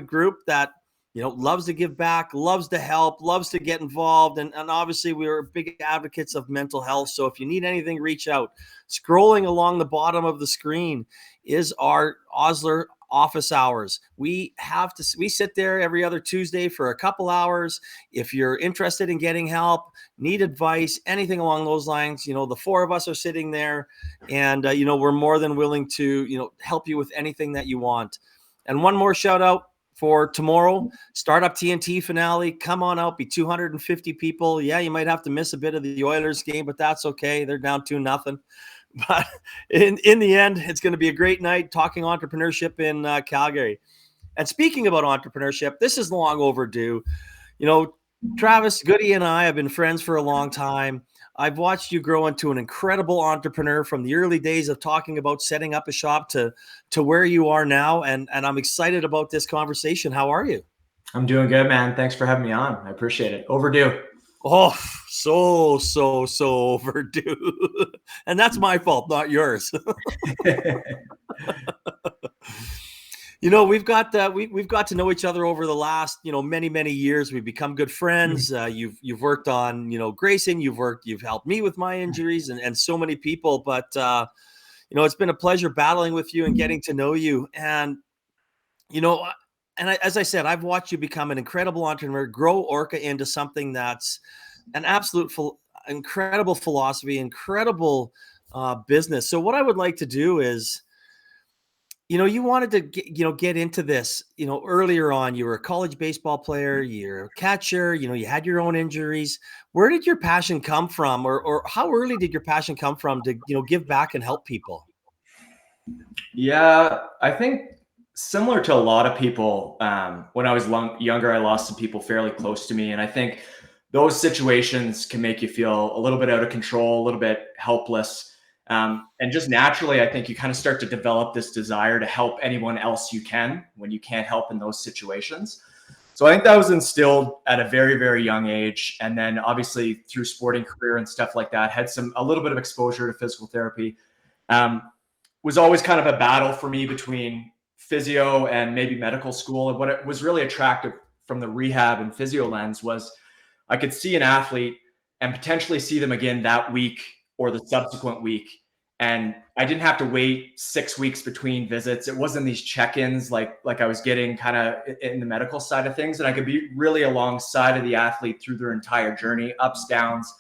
group that, loves to give back, loves to help, loves to get involved. And obviously we're big advocates of mental health. So if you need anything, reach out. Scrolling along the bottom of the screen is our Osler office hours. We sit there every other Tuesday for a couple hours. If you're interested in getting help, need advice, anything along those lines, the four of us are sitting there, and we're more than willing to, help you with anything that you want. And one more shout out for tomorrow, Startup TNT finale. Come on out, be 250 people. Yeah, you might have to miss a bit of the Oilers game, but that's okay. They're down 2-0. But in the end, it's going to be a great night talking entrepreneurship in Calgary. And speaking about entrepreneurship, this is long overdue. Travis, Goody, and I have been friends for a long time. I've watched you grow into an incredible entrepreneur from the early days of talking about setting up a shop to where you are now. And I'm excited about this conversation. How are you? I'm doing good, man. Thanks for having me on. I appreciate it. Overdue. Oh, so overdue. And that's my fault, not yours. We've got to know each other over the last, many years. We've become good friends. You've worked on, Grayson, you've helped me with my injuries and so many people, but it's been a pleasure battling with you and getting to know you. And, as I said, I've watched you become an incredible entrepreneur, grow Orca into something that's an absolute incredible philosophy, incredible business. So what I would like to do is, you wanted to get into this, earlier on. You were a college baseball player, you're a catcher, you had your own injuries. Where did your passion come from, or how early did your passion come from to, give back and help people? Yeah, I think similar to a lot of people, when I was younger, I lost some people fairly close to me. And I think those situations can make you feel a little bit out of control, a little bit helpless. And just naturally, I think you kind of start to develop this desire to help anyone else you can when you can't help in those situations. So I think that was instilled at a very, very young age. And then obviously through sporting career and stuff like that, had a little bit of exposure to physical therapy. Was always kind of a battle for me between physio and maybe medical school. And what was really attractive from the rehab and physio lens was I could see an athlete and potentially see them again that week or the subsequent week. And I didn't have to wait 6 weeks between visits. It wasn't these check-ins like I was getting kind of in the medical side of things. And I could be really alongside of the athlete through their entire journey, ups, downs,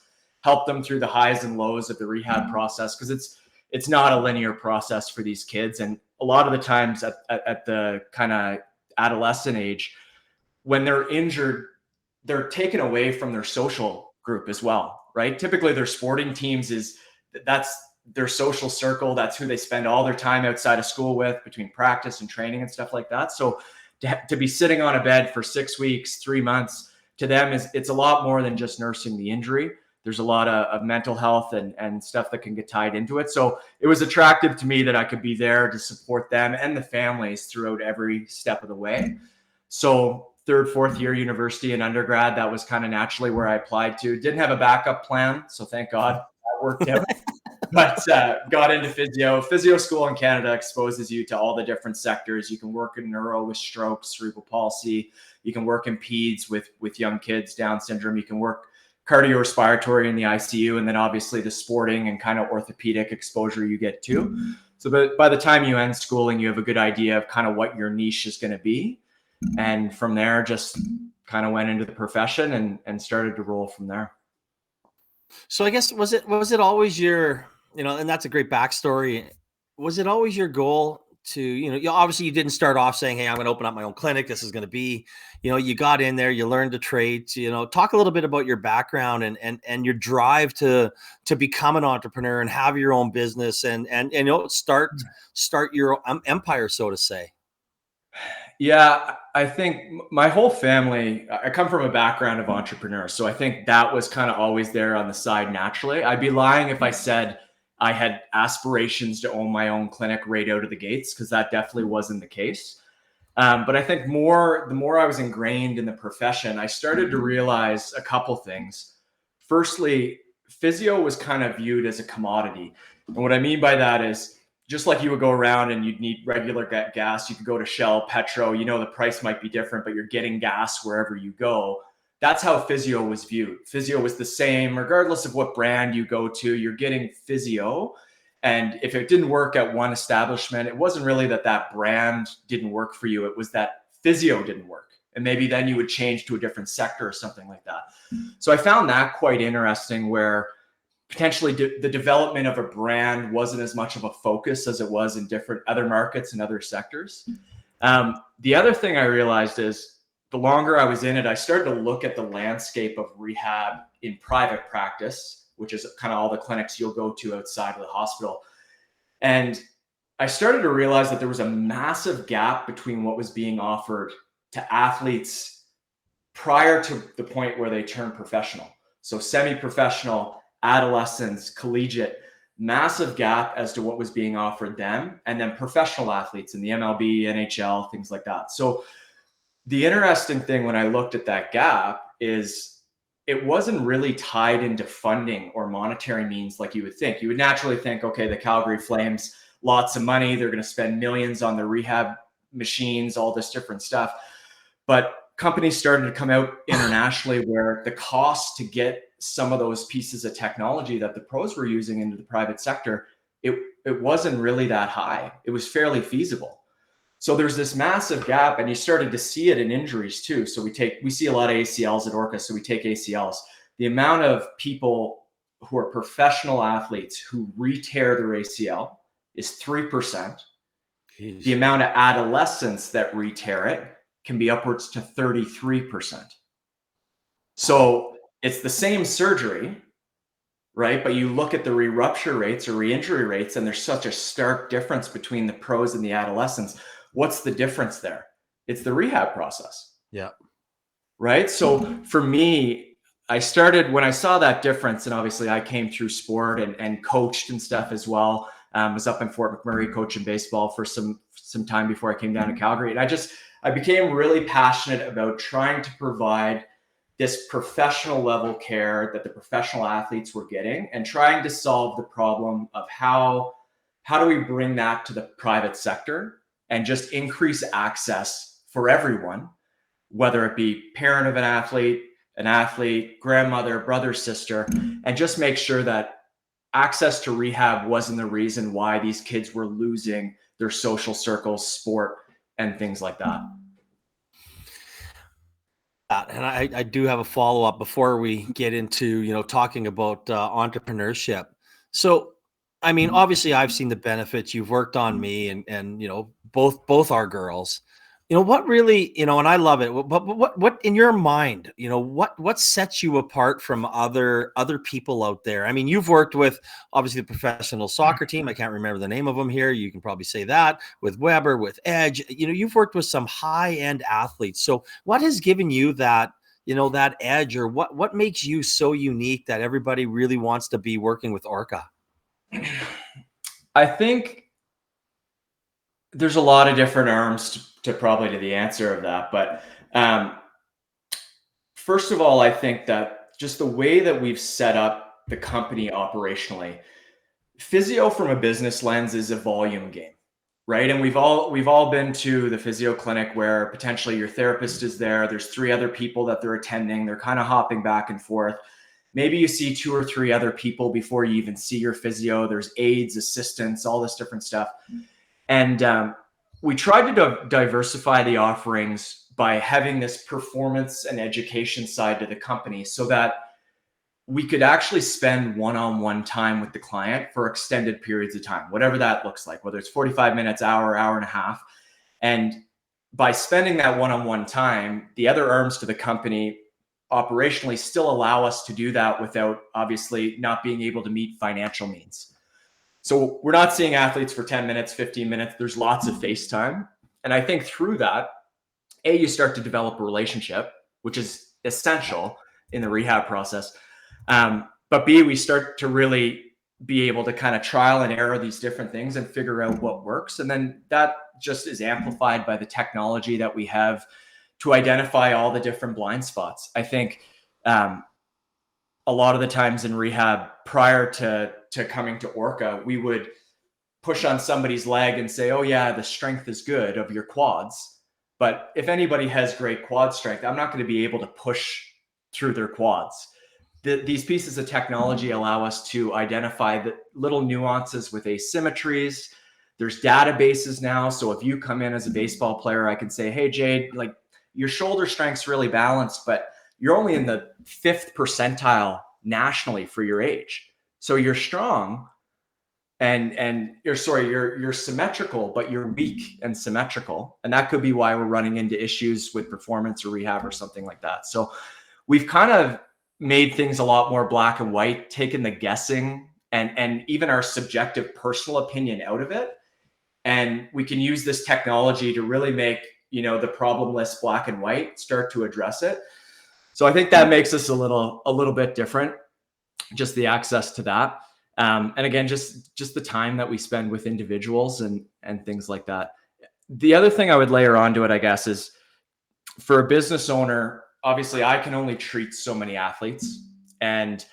help them through the highs and lows of the rehab process. Because it's not a linear process for these kids. And a lot of the times at the kind of adolescent age, when they're injured, they're taken away from their social group as well, right? Typically their sporting teams that's their social circle. That's who they spend all their time outside of school with, between practice and training and stuff like that. So to be sitting on a bed for 6 weeks, 3 months, to them it's a lot more than just nursing the injury. There's a lot of mental health and stuff that can get tied into it. So it was attractive to me that I could be there to support them and the families throughout every step of the way. So third, fourth year university and undergrad, that was kind of naturally where I applied to. Didn't have a backup plan, so thank God that worked out. But got into physio. Physio school in Canada exposes you to all the different sectors. You can work in neuro with stroke, cerebral palsy. You can work in peds with young kids, Down syndrome. You can work cardiorespiratory in the ICU, and then obviously the sporting and kind of orthopedic exposure you get too. So by the time you end schooling, you have a good idea of kind of what your niche is going to be. And from there, just kind of went into the profession and started to roll from there. So I guess, was it always your, and that's a great backstory. Was it always your goal to, obviously you didn't start off saying, hey, I'm going to open up my own clinic. This is going to be, you got in there, you learned the trades, talk a little bit about your background and your drive to become an entrepreneur and have your own business and start your empire, so to say. Yeah, I think my whole family, I come from a background of entrepreneurs. So I think that was kind of always there on the side naturally. I'd be lying if I said I had aspirations to own my own clinic right out of the gates, because that definitely wasn't the case. But I think the more I was ingrained in the profession, I started to realize a couple things. Firstly, physio was kind of viewed as a commodity. And what I mean by that is just like you would go around and you'd need regular gas, you could go to Shell, Petro, the price might be different, but you're getting gas wherever you go. That's how physio was viewed. Physio was the same, regardless of what brand you go to, you're getting physio. And if it didn't work at one establishment, it wasn't really that brand didn't work for you. It was that physio didn't work. And maybe then you would change to a different sector or something like that. So I found that quite interesting, where potentially the development of a brand wasn't as much of a focus as it was in different other markets and other sectors. The other thing I realized is the longer I was in it, I started to look at the landscape of rehab in private practice, which is kind of all the clinics you'll go to outside of the hospital. And I started to realize that there was a massive gap between what was being offered to athletes prior to the point where they turn professional. So semi-professional, adolescents, collegiate, massive gap as to what was being offered them, and then professional athletes in the MLB, NHL, things like that. So the interesting thing when I looked at that gap is it wasn't really tied into funding or monetary means like you would think. You would naturally think, okay, the Calgary Flames, lots of money, they're going to spend millions on the rehab machines, all this different stuff. But companies started to come out internationally where the cost to get some of those pieces of technology that the pros were using into the private sector, it wasn't really that high. It was fairly feasible. So there's this massive gap, and you started to see it in injuries too. So we see a lot of ACLs at Orca, so we take ACLs. The amount of people who are professional athletes who re-tear their ACL is 3%. Jeez. The amount of adolescents that re-tear it can be upwards to 33%. So it's the same surgery, right? But you look at the re-rupture rates or re-injury rates, and there's such a stark difference between the pros and the adolescents. What's the difference there? It's the rehab process. Yeah. Right. So for me, I started when I saw that difference, and obviously I came through sport and coached and stuff as well. Was up in Fort McMurray coaching baseball for some time before I came down to Calgary. And I became really passionate about trying to provide this professional level care that the professional athletes were getting, and trying to solve the problem of how do we bring that to the private sector and just increase access for everyone, whether it be parent of an athlete, grandmother, brother, sister, and just make sure that access to rehab wasn't the reason why these kids were losing their social circles, sport, and things like that. And I do have a follow-up before we get into, talking about entrepreneurship. So, I mean, obviously I've seen the benefits. You've worked on me and both our girls. What really, and I love it, but what in your mind, what sets you apart from other people out there? I mean, you've worked with obviously the professional soccer team. I can't remember the name of them here. You can probably say that, with Weber, with Edge. You've worked with some high-end athletes. So what has given you that, that edge, or what makes you so unique that everybody really wants to be working with Orca? I think there's a lot of different arms to probably to the answer of that. But first of all, I think that just the way that we've set up the company operationally, physio from a business lens is a volume game, right? And we've all been to the physio clinic where potentially your therapist is there. There's 3 other people that they're attending. They're kind of hopping back and forth. Maybe you see 2 or 3 other people before you even see your physio. There's aides, assistants, all this different stuff. And we tried to diversify the offerings by having this performance and education side to the company, so that we could actually spend one-on-one time with the client for extended periods of time, whatever that looks like, whether it's 45 minutes, hour and a half. And by spending that one-on-one time, the other arms to the company operationally still allow us to do that without obviously not being able to meet financial means. So we're not seeing athletes for 10 minutes, 15 minutes. There's lots of FaceTime. And I think through that, A, you start to develop a relationship, which is essential in the rehab process. But B, we start to really be able to kind of trial and error these different things and figure out what works. And then that just is amplified by the technology that we have to identify all the different blind spots. I think a lot of the times in rehab prior to coming to Orca, we would push on somebody's leg and say, oh yeah, the strength is good of your quads. But if anybody has great quad strength, I'm not going to be able to push through their quads. These pieces of technology allow us to identify the little nuances with asymmetries. There's databases now. So if you come in as a baseball player, I can say, hey, Jade, like your shoulder strength's really balanced, but you're only in the 5th percentile nationally for your age. So you're strong, and you're symmetrical, but you're weak and symmetrical. And that could be why we're running into issues with performance or rehab or something like that. So we've kind of made things a lot more black and white, taken the guessing and even our subjective personal opinion out of it. And we can use this technology to really make, the problem list black and white, start to address it. So I think that makes us a little bit different, just the access to that. And again, just the time that we spend with individuals and things like that. The other thing I would layer onto it, I guess, is for a business owner, obviously I can only treat so many athletes. And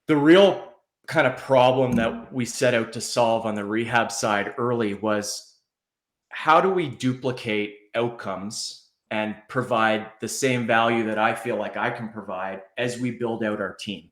the real kind of problem that we set out to solve on the rehab side early was, how do we duplicate outcomes and provide the same value that I feel like I can provide as we build out our team?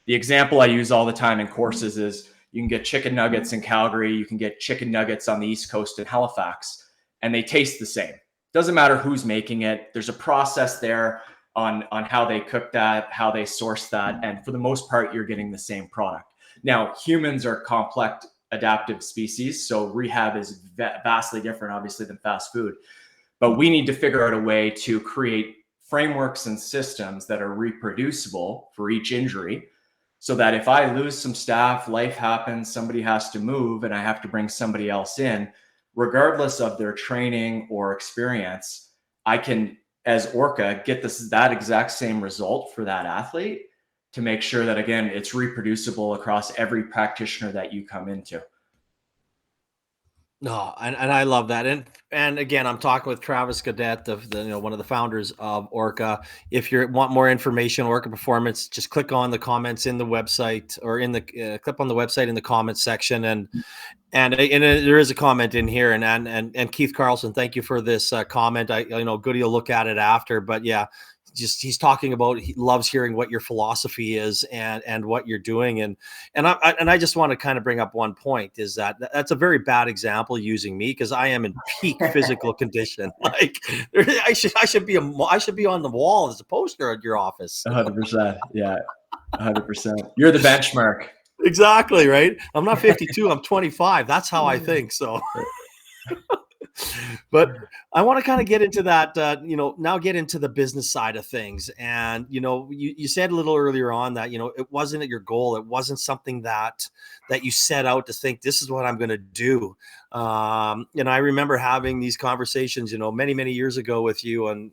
The example I use all the time in courses is, you can get chicken nuggets in Calgary, you can get chicken nuggets on the East Coast in Halifax, and they taste the same. Doesn't matter who's making it. There's a process there on how they cook that, how they source that. And for the most part, you're getting the same product. Now, humans are complex adaptive species. So rehab is vastly different, obviously, than fast food. But we need to figure out a way to create frameworks and systems that are reproducible for each injury, so that if I lose some staff, life happens, somebody has to move, and I have to bring somebody else in, regardless of their training or experience, I can, as Orca, get that exact same result for that athlete, to make sure that, again, it's reproducible across every practitioner that you come into. No, and I love that. And again, I'm talking with Travis Cadet, one of the founders of Orca. If you want more information, Orca Performance, just click on the comments in the website, or in the click on the website in the comments section, and there is a comment in here, and Keith Carlson, thank you for this comment. Goody will look at it after, but yeah, he's talking about, he loves hearing what your philosophy is and what you're doing, and I just want to kind of bring up one point, is that's a very bad example using me, because I am in peak physical condition. Like, I should be on the wall as a poster at your office. 100%, yeah, 100%. You're the benchmark. Exactly, right? I'm not 52, I'm 25. That's how I think. So but I want to kind of get into that, now get into the business side of things. And, you said a little earlier on that, it wasn't your goal. It wasn't something that you set out to think, this is what I'm going to do. I remember having these conversations, many, many years ago with you, and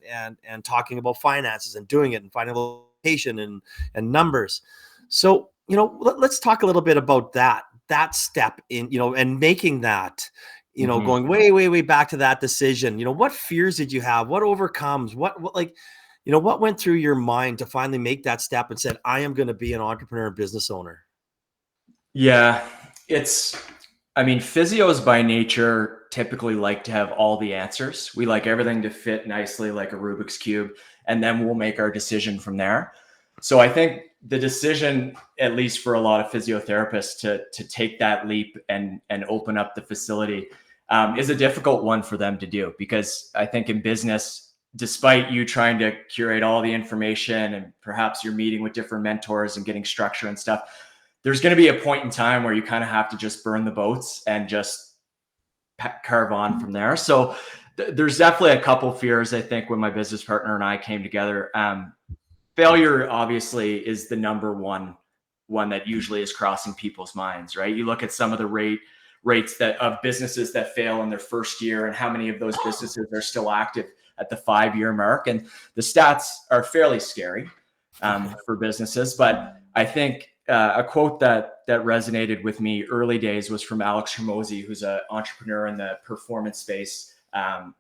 talking about finances and doing it and finding a location and numbers. So, let's talk a little bit about that step in, and making that, going way, way, way back to that decision. What fears did you have? What overcomes? What what went through your mind to finally make that step and said, I am going to be an entrepreneur and business owner? Yeah, physios by nature typically like to have all the answers. We like everything to fit nicely, like a Rubik's Cube, and then we'll make our decision from there. So I think the decision, at least for a lot of physiotherapists, to take that leap and open up the facility is a difficult one for them to do, because I think in business, despite you trying to curate all the information and perhaps you're meeting with different mentors and getting structure and stuff, there's going to be a point in time where you kind of have to just burn the boats and just carve on from there. So there's definitely a couple fears, I think, when my business partner and I came together. Failure obviously is the number one that usually is crossing people's minds, right? You look at some of the rates of businesses that fail in their first year, and how many of those businesses are still active at the 5-year mark. And the stats are fairly scary for businesses. But I think a quote that resonated with me early days was from Alex Hormozy, who's an entrepreneur in the performance space.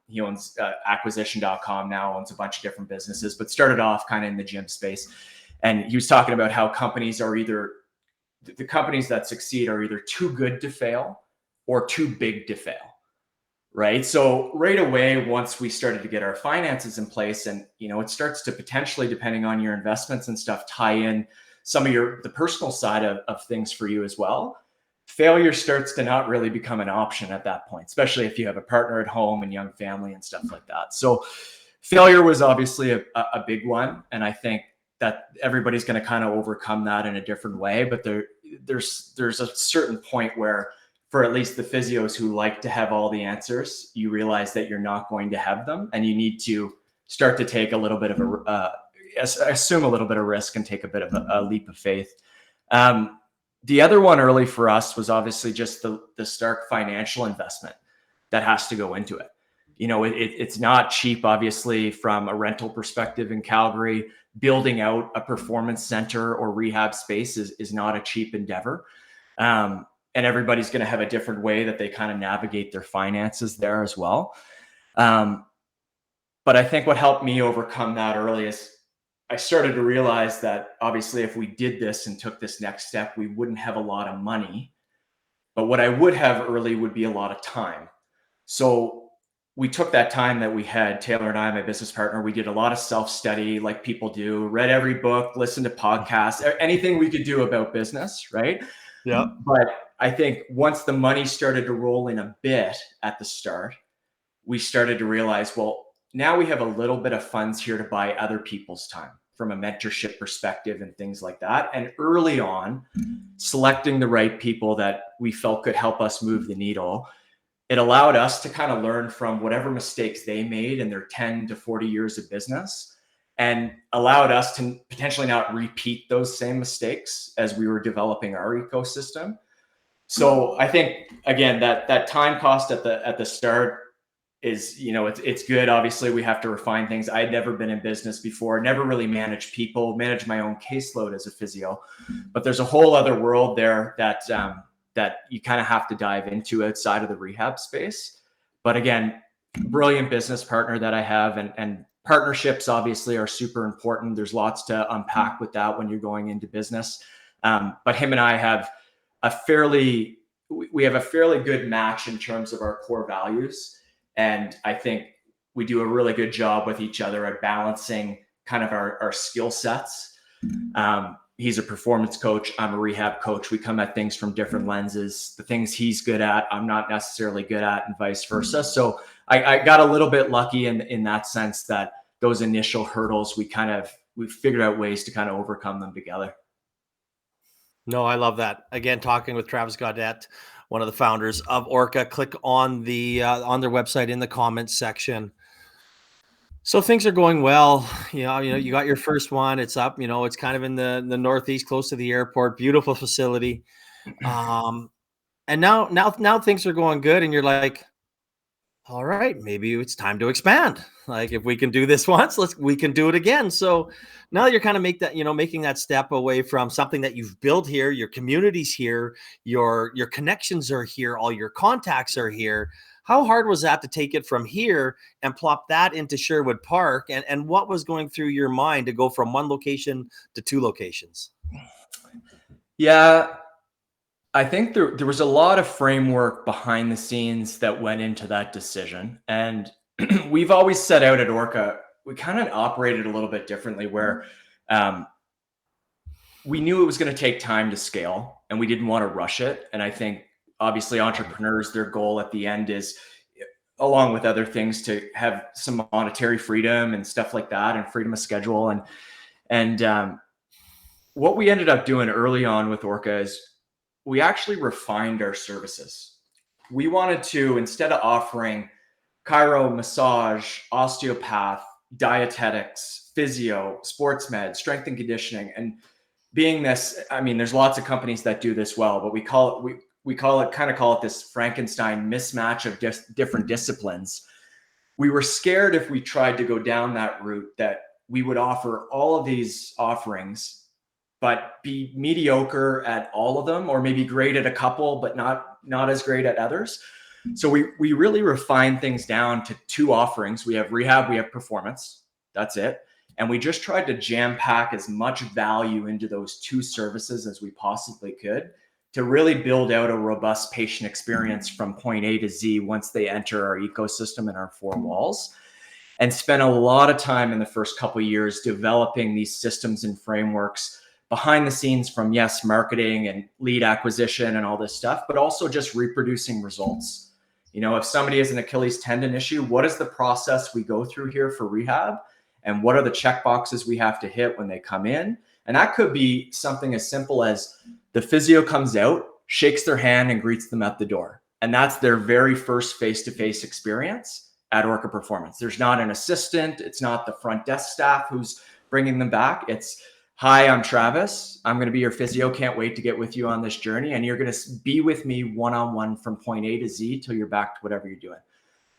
He owns acquisition.com, now owns a bunch of different businesses, but started off kind of in the gym space. And he was talking about how the companies that succeed are either too good to fail or too big to fail. Right. So right away, once we started to get our finances in place, and, it starts to potentially, depending on your investments and stuff, tie in some of the personal side of things for you as well. Failure starts to not really become an option at that point, especially if you have a partner at home and young family and stuff like that. So failure was obviously a big one. And I think that everybody's going to kind of overcome that in a different way. But there's a certain point where, for at least the physios who like to have all the answers, you realize that you're not going to have them, and you need to start to take a little bit of assume a little bit of risk and take a bit of a leap of faith. The other one early for us was obviously just the stark financial investment that has to go into it. It's not cheap, obviously, from a rental perspective in Calgary. Building out a performance center or rehab space is not a cheap endeavor. And everybody's going to have a different way that they kind of navigate their finances there as well. But I think what helped me overcome that early is I started to realize that obviously if we did this and took this next step, we wouldn't have a lot of money. But what I would have early would be a lot of time. So we took that time that we had, Taylor and I, my business partner, we did a lot of self-study like people do, read every book, listened to podcasts, anything we could do about business, right? Yeah. But I think once the money started to roll in a bit at the start, we started to realize, well, now we have a little bit of funds here to buy other people's time from a mentorship perspective and things like that. And early on, selecting the right people that we felt could help us move the needle, it allowed us to kind of learn from whatever mistakes they made in their 10 to 40 years of business, and allowed us to potentially not repeat those same mistakes as we were developing our ecosystem. So I think, again, that time cost at the start is, it's good. Obviously we have to refine things. I'd never been in business before, never really managed people, managed my own caseload as a physio, but there's a whole other world there that you kind of have to dive into outside of the rehab space. But again, brilliant business partner that I have, and partnerships obviously are super important. There's lots to unpack with that when you're going into business. But him and I have a fairly good match in terms of our core values. And I think we do a really good job with each other at balancing kind of our skill sets. He's a performance coach. I'm a rehab coach. We come at things from different lenses. The things he's good at, I'm not necessarily good at, and vice versa. So I got a little bit lucky in that sense, that those initial hurdles, we figured out ways to kind of overcome them together. No, I love that. Again, talking with Travis Gaudette, one of the founders of Orca. Click on on their website in the comments section. So things are going well. You got your first one. It's up. It's kind of in the Northeast, close to the airport. Beautiful facility. And now things are going good, and you're like, all right, maybe it's time to expand. Like, if we can do this once, we can do it again. So now you're kind of making that step away from something that you've built here. Your community's here, your connections are here, all your contacts are here. How hard was that to take it from here and plop that into Sherwood Park? And what was going through your mind to go from one location to two locations? Yeah, I think there was a lot of framework behind the scenes that went into that decision. And we've always set out at Orca, we kind of operated a little bit differently, where we knew it was going to take time to scale, and we didn't want to rush it. And I think obviously entrepreneurs, their goal at the end is, along with other things, to have some monetary freedom and stuff like that, and freedom of schedule. And what we ended up doing early on with Orca is we actually refined our services. We wanted to, instead of offering chiro, massage, osteopath, dietetics, physio, sports med, strength and conditioning, and being this, I mean, there's lots of companies that do this well, but we call it this Frankenstein mismatch of different disciplines. We were scared if we tried to go down that route that we would offer all of these offerings, but be mediocre at all of them, or maybe great at a couple, but not as great at others. So we really refined things down to two offerings. We have rehab, we have performance. That's it. And we just tried to jam pack as much value into those two services as we possibly could, to really build out a robust patient experience from point A to Z once they enter our ecosystem and our four walls, and spent a lot of time in the first couple of years developing these systems and frameworks behind the scenes, from marketing and lead acquisition and all this stuff, but also just reproducing results. If somebody has an Achilles tendon issue, what is the process we go through here for rehab? And what are the check boxes we have to hit when they come in? And that could be something as simple as the physio comes out, shakes their hand, and greets them at the door. And that's their very first face-to-face experience at Orca Performance. There's not an assistant. It's not the front desk staff who's bringing them back. It's, hi, I'm Travis. I'm going to be your physio. Can't wait to get with you on this journey. And you're going to be with me one-on-one from point A to Z till you're back to whatever you're doing.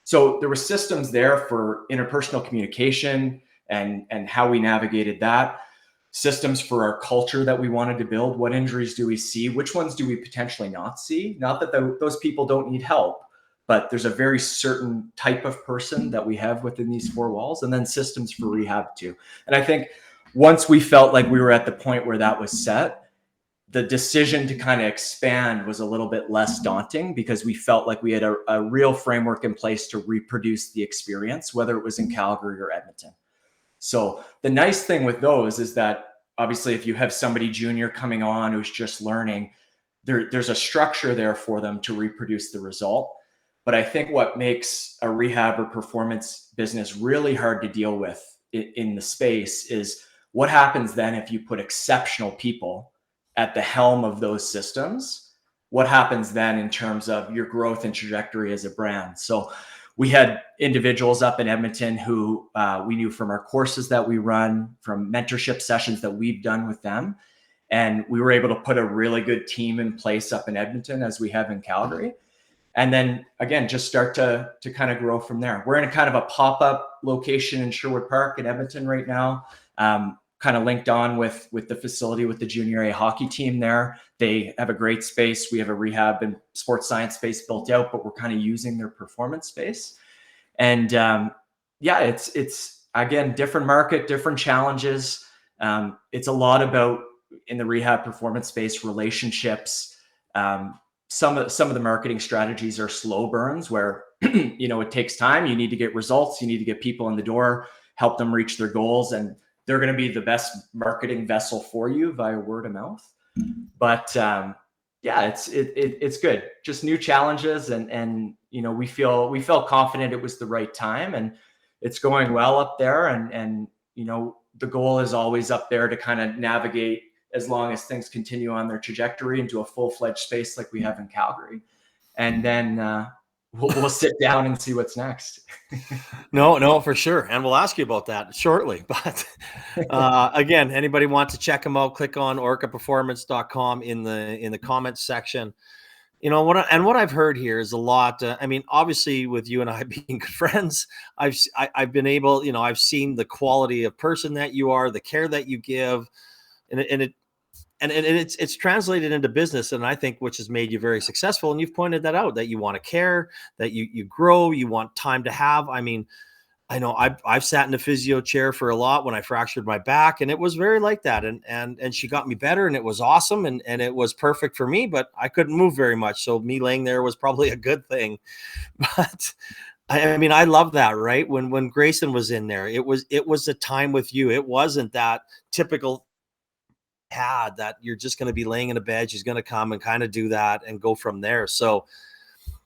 So there were systems there for interpersonal communication and how we navigated that. Systems for our culture that we wanted to build. What injuries do we see? Which ones do we potentially not see? Not that those people don't need help, but there's a very certain type of person that we have within these four walls, and then systems for rehab too. And I think once we felt like we were at the point where that was set, the decision to kind of expand was a little bit less daunting, because we felt like we had a real framework in place to reproduce the experience, whether it was in Calgary or Edmonton. So the nice thing with those is that obviously if you have somebody junior coming on who's just learning, there's a structure there for them to reproduce the result. But I think what makes a rehab or performance business really hard to deal with in the space is what happens then if you put exceptional people at the helm of those systems. What happens then in terms of your growth and trajectory as a brand? So we had individuals up in Edmonton who we knew from our courses that we run, from mentorship sessions that we've done with them. And we were able to put a really good team in place up in Edmonton, as we have in Calgary. And then again, just start to kind of grow from there. We're in a kind of a pop-up location in Sherwood Park in Edmonton right now, kind of linked on with the facility, with the junior A hockey team there. They have a great space. We have a rehab and sports science space built out, but we're kind of using their performance space. And it's again, different market, different challenges. It's a lot about, in the rehab performance space, relationships. Some of the marketing strategies are slow burns where, it takes time. You need to get results. You need to get people in the door, help them reach their goals. And they're going to be the best marketing vessel for you via word of mouth. But it's good. Just new challenges. And we felt confident it was the right time, and it's going well up there. And the goal is always up there to kind of navigate, as long as things continue on their trajectory, into a full-fledged space like we have in Calgary. And then we'll sit down and see what's next. No, for sure. And we'll ask you about that shortly. But again, anybody wants to check them out, click on orcaperformance.com in the comments section. What I've heard here is a lot. Obviously with you and I being good friends, I've been able, I've seen the quality of person that you are, the care that you give, and it's translated into business, and I think which has made you very successful. And you've pointed that out, that you want to care, that you grow, you want time to have. I know I've sat in the physio chair for a lot when I fractured my back, and it was very like that. And she got me better, and it was awesome, and it was perfect for me, but I couldn't move very much. So me laying there was probably a good thing. But I love that, right? When Grayson was in there, it was a time with you. It wasn't that typical had that you're just going to be laying in a bed. She's going to come and kind of do that and go from there. So,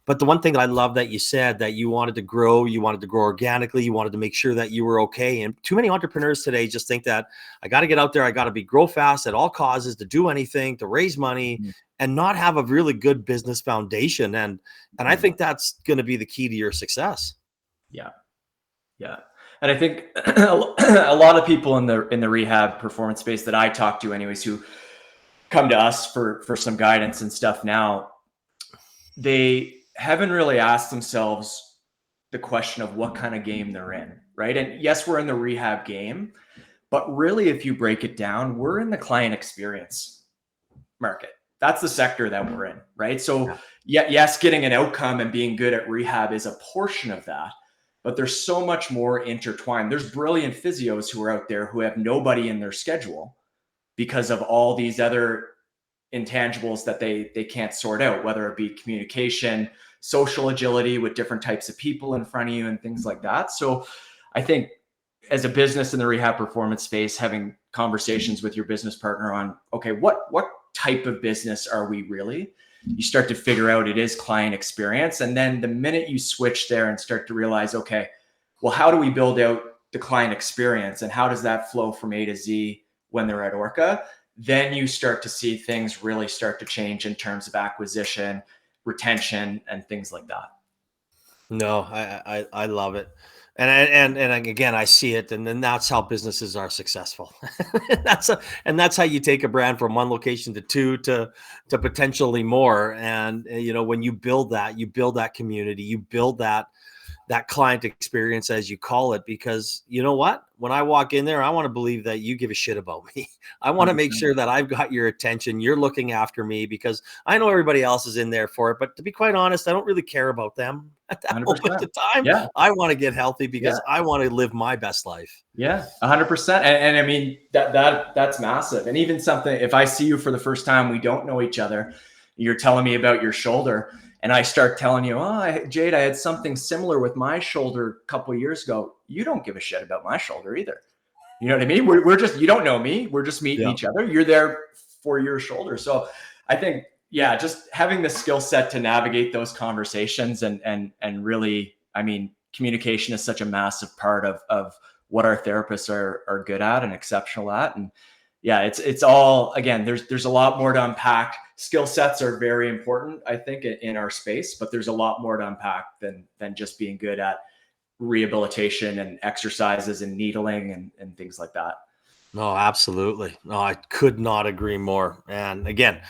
but the one thing that I love that you said, that you wanted to grow organically. You wanted to make sure that you were okay. And too many entrepreneurs today just think that I got to get out there. I got to grow fast at all causes, to do anything, to raise money, and not have a really good business foundation. And I think that's going to be the key to your success. Yeah. And I think a lot of people in the rehab performance space that I talk to anyways, who come to us for some guidance and stuff now, they haven't really asked themselves the question of what kind of game they're in, right? And yes, we're in the rehab game, but really, if you break it down, we're in the client experience market. That's the sector that we're in, right? So yes, getting an outcome and being good at rehab is a portion of that. But there's so much more intertwined. There's brilliant physios who are out there who have nobody in their schedule because of all these other intangibles that they can't sort out, whether it be communication, social agility with different types of people in front of you and things like that. So I think as a business in the rehab performance space, having conversations with your business partner on, okay, what type of business are we really? You start to figure out it is client experience. And then the minute you switch there and start to realize, okay, well, how do we build out the client experience and how does that flow from A to Z when they're at Orca? Then you start to see things really start to change in terms of acquisition, retention, and things like that. No, I love it. And again, I see it, and then that's how businesses are successful. That's how you take a brand from one location to two to potentially more. And you know, when you build that community, you build that client experience, as you call it, because you know what? When I walk in there, I want to believe that you give a shit about me. I want to make sure that I've got your attention. You're looking after me because I know everybody else is in there for it. But to be quite honest, I don't really care about them at that 100%. moment of time. Yeah. I want to get healthy because I want to live my best life. Yeah, 100%. And I mean, that's massive. And even something, if I see you for the first time, we don't know each other, you're telling me about your shoulder, and I start telling you, oh, Jade, I had something similar with my shoulder a couple of years ago. You don't give a shit about my shoulder either. You know what I mean? We're just, you don't know me. We're just meeting each other. You're there for your shoulder. So I think, yeah, just having the skill set to navigate those conversations and really, I mean, communication is such a massive part of what our therapists are good at and exceptional at. And yeah, it's all, again, there's a lot more to unpack. Skill sets are very important, I think, in our space, but there's a lot more to unpack than just being good at rehabilitation and exercises and needling and things like that. No, absolutely. No, I could not agree more. And again,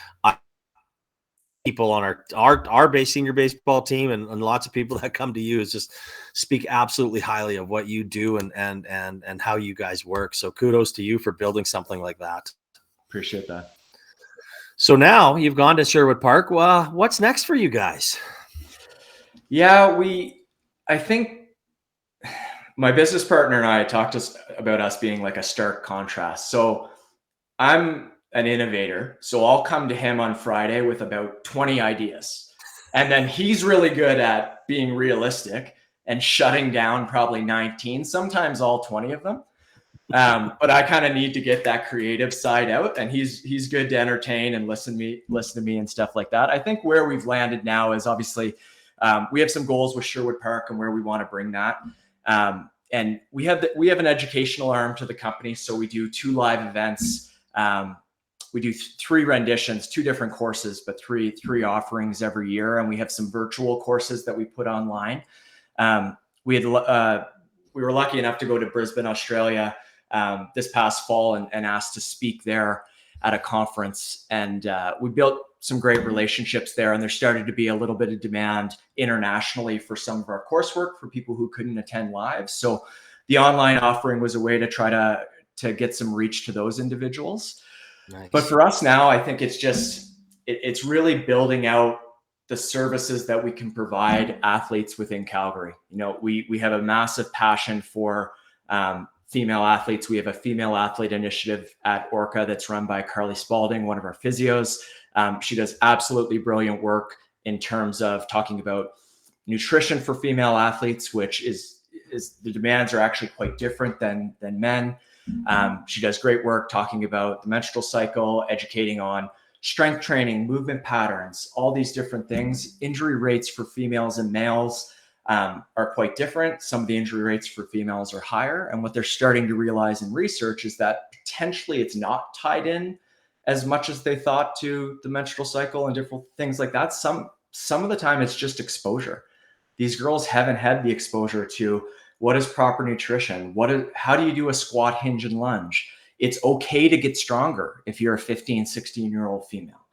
people on our senior baseball team and lots of people that come to you is just speak absolutely highly of what you do and how you guys work. So kudos to you for building something like that. Appreciate that. So now you've gone to Sherwood Park. Well, what's next for you guys? Yeah, I think my business partner and I talked about us being like a stark contrast. So I'm an innovator, so I'll come to him on Friday with about 20 ideas. And then he's really good at being realistic and shutting down probably 19, sometimes all 20 of them. But I kind of need to get that creative side out, and he's good to entertain and listen to me and stuff like that. I think where we've landed now is obviously we have some goals with Sherwood Park and where we want to bring that. And we have an educational arm to the company, so we do 2 live events. We do 3 renditions, 2 different courses, but three offerings every year. And we have some virtual courses that we put online. We were lucky enough to go to Brisbane, Australia this past fall and asked to speak there at a conference. And we built some great relationships there. And there started to be a little bit of demand internationally for some of our coursework for people who couldn't attend live. So the online offering was a way to try to get some reach to those individuals. Nice. But for us now, I think it's really building out the services that we can provide athletes within Calgary. You know, we have a massive passion for female athletes. We have a female athlete initiative at Orca that's run by Carly Spalding, one of our physios. She does absolutely brilliant work in terms of talking about nutrition for female athletes, which is the demands are actually quite different than men. She does great work talking about the menstrual cycle, educating on strength training, movement patterns, all these different things. Injury rates for females and males are quite different. Some of the injury rates for females are higher. And what they're starting to realize in research is that potentially it's not tied in as much as they thought to the menstrual cycle and different things like that. Some of the time it's just exposure. These girls haven't had the exposure to what is proper nutrition? How do you do a squat, hinge, and lunge? It's okay to get stronger if you're a 15, 16-year-old female,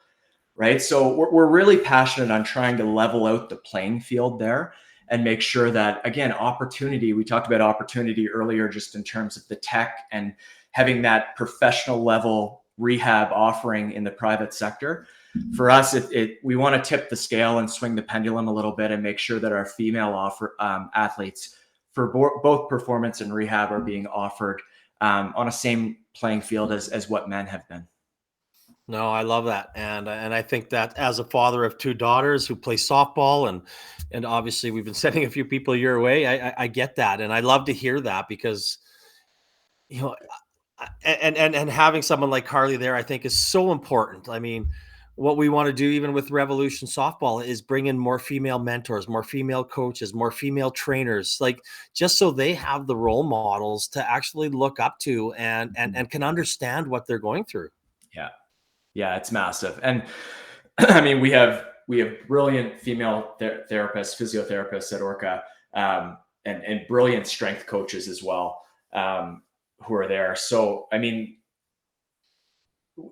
right? So we're really passionate on trying to level out the playing field there and make sure that, again, opportunity, we talked about opportunity earlier just in terms of the tech and having that professional level rehab offering in the private sector. For us, we want to tip the scale and swing the pendulum a little bit and make sure that our female athletes for both performance and rehab are being offered on a same playing field as what men have been. No, I love that, and I think that as a father of two daughters who play softball, and obviously we've been sending a few people your way, I get that, and I love to hear that because you know, and having someone like Carly there, I think is so important. I mean, what we want to do, even with Revolution Softball, is bring in more female mentors, more female coaches, more female trainers, like just so they have the role models to actually look up to and can understand what they're going through. Yeah. Yeah, it's massive. And I mean, we have brilliant female therapists, physiotherapists at Orca, and brilliant strength coaches as well, who are there. So, I mean,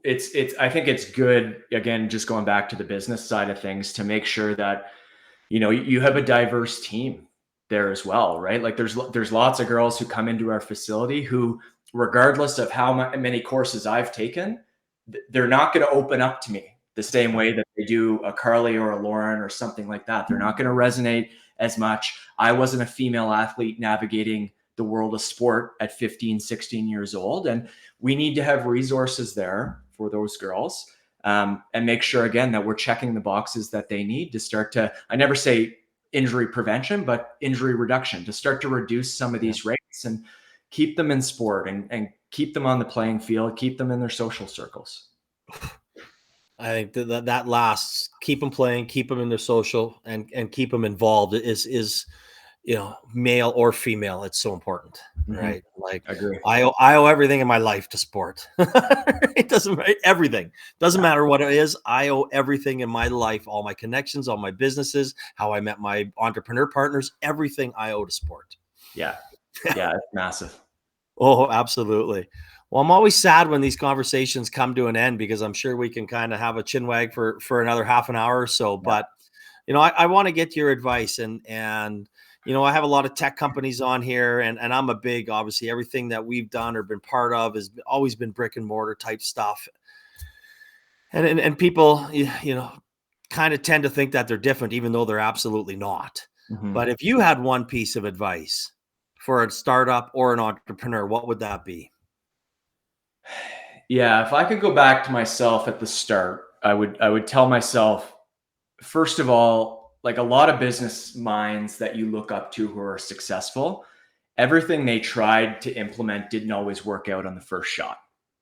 I think it's good, again, just going back to the business side of things, to make sure that, you have a diverse team there as well, right? Like there's lots of girls who come into our facility who, regardless of how many courses I've taken, they're not going to open up to me the same way that they do a Carly or a Lauren or something like that. They're not going to resonate as much. I wasn't a female athlete navigating the world of sport at 15, 16 years old. And we need to have resources there for those girls, and make sure, again, that we're checking the boxes that they need to start to, I never say injury prevention, but injury reduction, to start to reduce some of these rates and keep them in sport, and keep them on the playing field, keep them in their social circles. I think that lasts. Keep them playing, keep them in their social, and keep them involved is male or female. It's so important, right? Like I agree. I owe everything in my life to sport. It doesn't everything doesn't matter what it is. I owe everything in my life, all my connections, all my businesses, how I met my entrepreneur partners, everything I owe to sport. Yeah. Yeah, it's massive. Oh, absolutely. Well, I'm always sad when these conversations come to an end because I'm sure we can kind of have a chin wag for another half an hour or so. Yeah. But I want to get your advice, and I have a lot of tech companies on here, and I'm a big, obviously everything that we've done or been part of has always been brick and mortar type stuff. And people, kind of tend to think that they're different, even though they're absolutely not. But if you had one piece of advice for a startup or an entrepreneur, what would that be? Yeah, if I could go back to myself at the start, I would tell myself, first of all, like a lot of business minds that you look up to who are successful, everything they tried to implement didn't always work out on the first shot.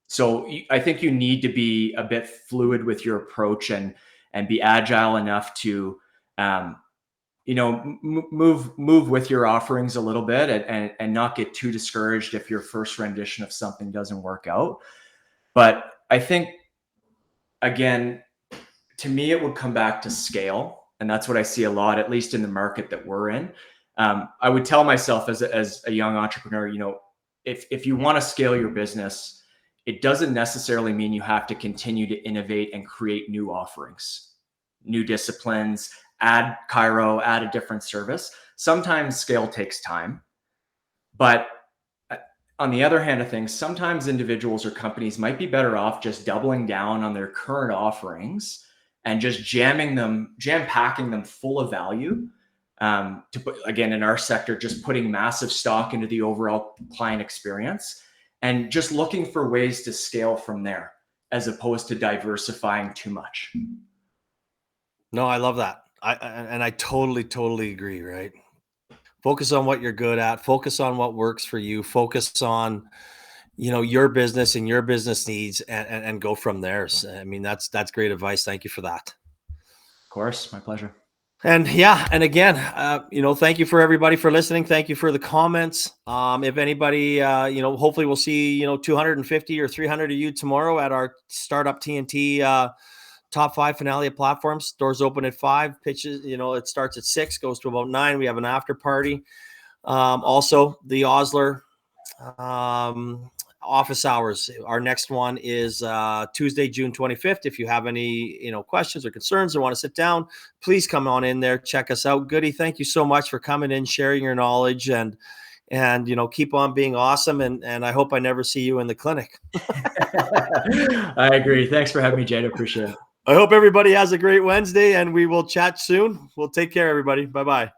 So I think you need to be a bit fluid with your approach, and be agile enough to, move with your offerings a little bit, and not get too discouraged if your first rendition of something doesn't work out. But I think, again, to me, it would come back to scale. And that's what I see a lot, at least in the market that we're in. I would tell myself as a young entrepreneur, if you want to scale your business, it doesn't necessarily mean you have to continue to innovate and create new offerings, new disciplines, add chiro, add a different service. Sometimes scale takes time. But on the other hand of things, sometimes individuals or companies might be better off just doubling down on their current offerings and just jam packing them full of value. To put, again, in our sector, just putting massive stock into the overall client experience, and just looking for ways to scale from there, as opposed to diversifying too much. No, I love that. I totally agree, right? Focus on what you're good at, focus on what works for you, focus on, your business and your business needs, and go from there. So, I mean, that's great advice. Thank you for that. Of course, my pleasure. And yeah, and again, thank you for everybody for listening. Thank you for the comments. If anybody, hopefully we'll see, 250 or 300 of you tomorrow at our Startup TNT top 5 finale of platforms. Doors open at 5. Pitches, it starts at 6, goes to about 9. We have an after party. Also, the Osler office hours. Our next one is Tuesday, June 25th. If you have any, questions or concerns or want to sit down, please come on in there. Check us out. Goody, thank you so much for coming in, sharing your knowledge, and keep on being awesome. And I hope I never see you in the clinic. I agree. Thanks for having me, Jade. Appreciate it. I hope everybody has a great Wednesday, and we will chat soon. We'll take care, everybody. Bye-bye.